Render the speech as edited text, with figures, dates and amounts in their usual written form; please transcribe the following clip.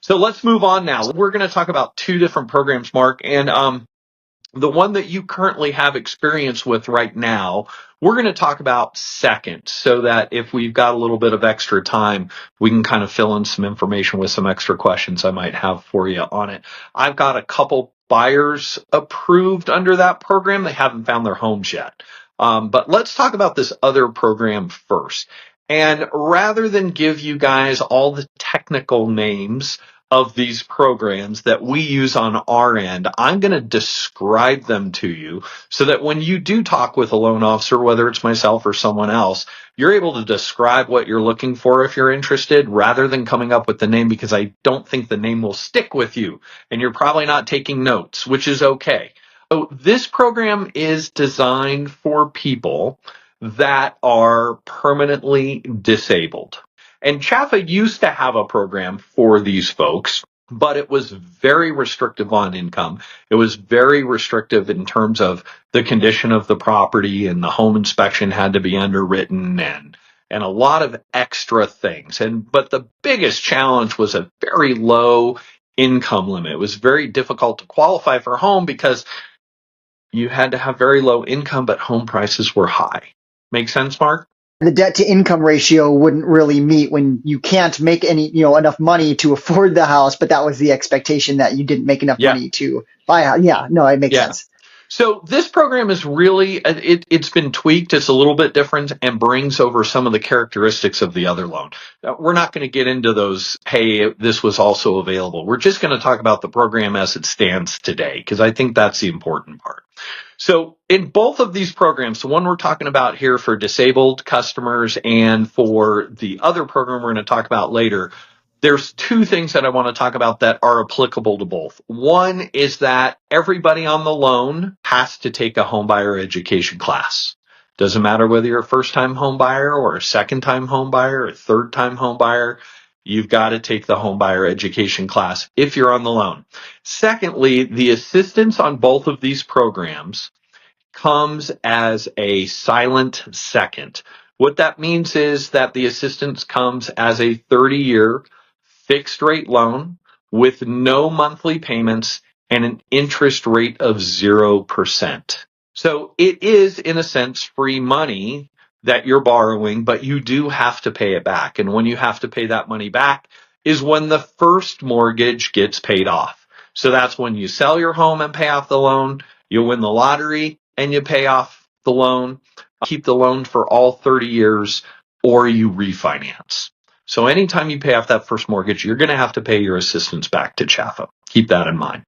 So let's move on now. We're going to talk about two different programs, Mark, and the one that you currently have experience with right now, we're going to talk about second, so that if we've got a little bit of extra time, we can kind of fill in some information with some extra questions I might have for you on it. I've got a couple buyers approved under that program. They haven't found their homes yet. But let's talk about this other program first. And rather than give you guys all the technical names of these programs that we use on our end, I'm going to describe them to you so that when you do talk with a loan officer, whether it's myself or someone else, you're able to describe what you're looking for if you're interested, rather than coming up with the name, because I don't think the name will stick with you and you're probably not taking notes, which is okay. So this program is designed for people that are permanently disabled. And Chaffa used to have a program for these folks, but it was very restrictive on income. It was very restrictive in terms of the condition of the property, and the home inspection had to be underwritten, and a lot of extra things. But the biggest challenge was a very low income limit. It was very difficult to qualify for home because you had to have very low income, but home prices were high. Make sense, Mark? The debt to income ratio wouldn't really meet when you can't make enough money to afford the house, but that was the expectation, that you didn't make enough money to buy a house. Yeah, no, it makes sense. So this program is really, it's been tweaked. It's a little bit different and brings over some of the characteristics of the other loan. We're not going to get into those, hey, this was also available. We're just going to talk about the program as it stands today, because I think that's the important part. So in both of these programs, the one we're talking about here for disabled customers and for the other program we're going to talk about later, there's two things that I want to talk about that are applicable to both. One is that everybody on the loan has to take a homebuyer education class. Doesn't matter whether you're a first-time home buyer or a second-time home buyer or a third-time home buyer. You've got to take the homebuyer education class if you're on the loan. Secondly, the assistance on both of these programs comes as a silent second. What that means is that the assistance comes as a 30-year fixed rate loan with no monthly payments and an interest rate of 0%. So it is, in a sense, free money that you're borrowing, but you do have to pay it back. And when you have to pay that money back is when the first mortgage gets paid off. So that's when you sell your home and pay off the loan, you win the lottery and you pay off the loan, keep the loan for all 30 years, or you refinance. So anytime you pay off that first mortgage, you're going to have to pay your assistance back to Chaffa. Keep that in mind.